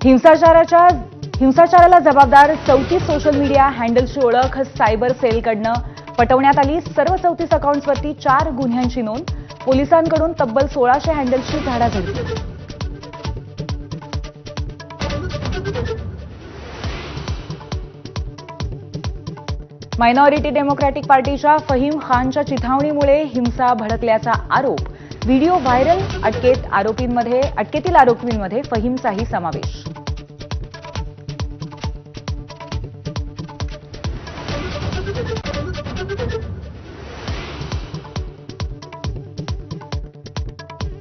हिंसाचाराला जबाबदार 34 social media हँडल्सची ओळख सायबर सेलकडनं पटवण्यात आली। सर्व 34 अकाउंट्सवरती 4 गुन्ह्यांची नोंद। पोलिसांकडून तब्बल 1600 हँडल्सची झाडाझडती। मायनॉरिटी डेमोक्रॅटिक पार्टीच्या फहीम खानच्या चिथावणीमुळे हिंसा भडकल्याचा आरोप। Video viral. अटकेतील आरोपींमध्ये फहीमचाही समावेश।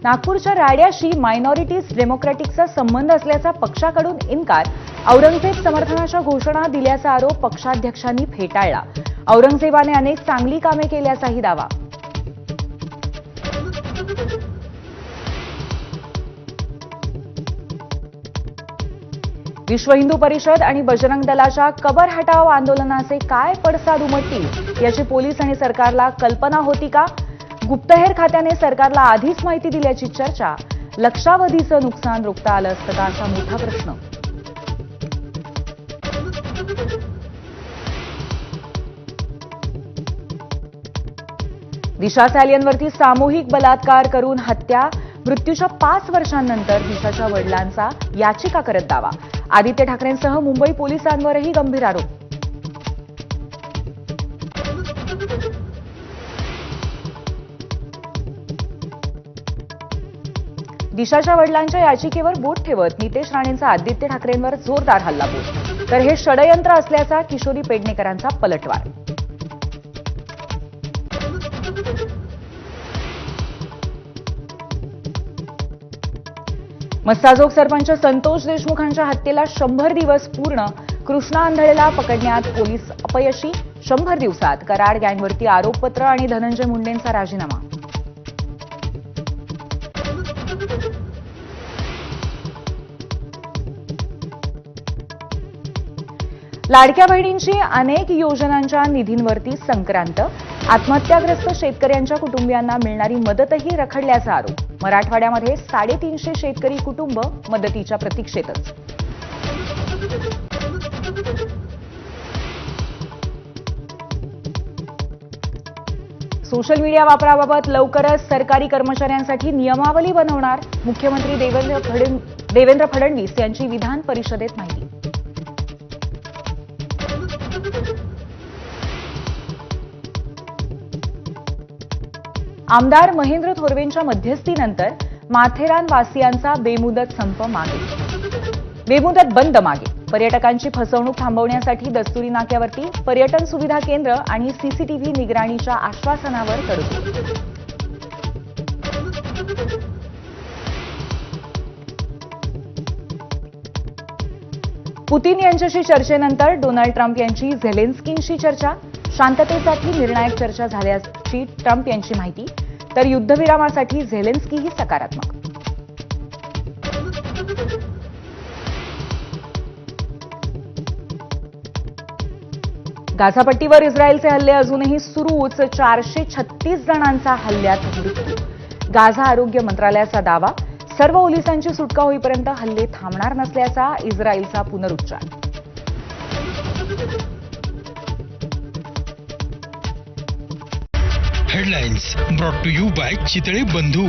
नागपूरच्या राड्याशी मायनॉरिटीज डेमोक्रॅटिकचा संबंध असल्याचा पक्षाकडून इन्कार। औरंगजेब समर्थनाच्या घोषणा दिल्याचा आरोप पक्षाध्यक्षांनी फेटाळला। औरंगजेबाने अनेक चांगली कामे केल्याचाही दावा। विश्व हिंदू परिषद आणि बजरंग दलाच्या कबर हटाओ आंदोलनाचे काय पडसाद उमटतील याची पोलीस आणि सरकारला कल्पना होती का? गुप्तहेर खात्याने सरकारला आधीच माहिती दिल्याची चर्चा। लक्षावधीचं नुकसान रोखता आलं असतं का असा मोठा प्रश्न। दिशा सॅलियनवरती सामूहिक बलात्कार करून हत्या। मृत्यूच्या 5 वर्षांनंतर दिशाच्या वडिलांचा याचिका करत दावा। आदित्य ठाकरेंसह मुंबई पोलिसांवरही गंभीर आरोप। दिशाच्या वडिलांच्या याचिकेवर बोट ठेवत नितेश राणेंचा आदित्य ठाकरेंवर जोरदार हल्लाबोल। तर हे षडयंत्र असल्याचा किशोरी पेडणेकरांचा पलटवार। मस्साजोग सरपंच संतोष देशमुखांच्या हत्येला 100 दिवस पूर्ण। कृष्णा आंधळेला पकडण्यात पोलीस अपयशी। 100 दिवसात कराड गँगवरती आरोपपत्र आणि धनंजय मुंडेंचा राजीनामा। लाडक्या बहिणींची अनेक योजनांच्या निधींवरती संक्रांत। आत्महत्याग्रस्त शेतकऱ्यांच्या कुटुंबियांना मिळणारी मदतही रखडल्याचा आरोप। मराठवाड्यामध्ये 350 शेतकरी कुटुंब मदतीच्या प्रतीक्षेतच। सोशल मीडिया वापराबाबत लवकरच सरकारी कर्मचाऱ्यांसाठी नियमावली बनवणार। मुख्यमंत्री देवेंद्र फडणवीस यांची विधान परिषदेत माहिती। आमदार महेंद्र थोरवेंच्या मध्यस्थीनंतर माथेरानवासियांचा बेमुदत बंद मागे। पर्यटकांची फसवणूक थांबवण्यासाठी दस्तुरी नाक्यावरती पर्यटन सुविधा केंद्र आणि सीसीटीव्ही निगराणीच्या आश्वासनावर तडजोड। पुतीन यांच्याशी चर्चेनंतर डोनाल्ड ट्रम्प यांची झेलेन्स्कींशी चर्चा। शांततेसाठी निर्णायक चर्चा झाल्याची ट्रम्प यांची माहिती। तर युद्धविरामासाठी झेलेन्स्कीही सकारात्मक। गाझापट्टीवर इस्रायलचे हल्ले अजूनही सुरूच। 436 जणांचा हल्ल्यात मृत्यू। गाझा आरोग्य मंत्रालयाचा दावा। सर्व पोलिसांची सुटका होईपर्यंत हल्ले थांबणार नसल्याचा इस्रायलचा पुनरुच्चार। Headlines brought to you by Chitale Bandhu.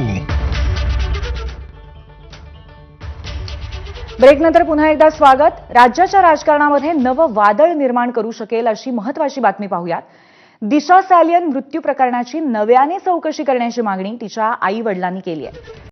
ब्रेकनंतर पुन्हा एकदा स्वागत। राज्याच्या राजकारणामध्ये नवं वादळ निर्माण करू शकेल अशी महत्त्वाची बातमी पाहूयात। दिशा सॅलियन मृत्यू प्रकरणाची नव्याने चौकशी करण्याची मागणी तिच्या आई-वडिलांनी केली आहे।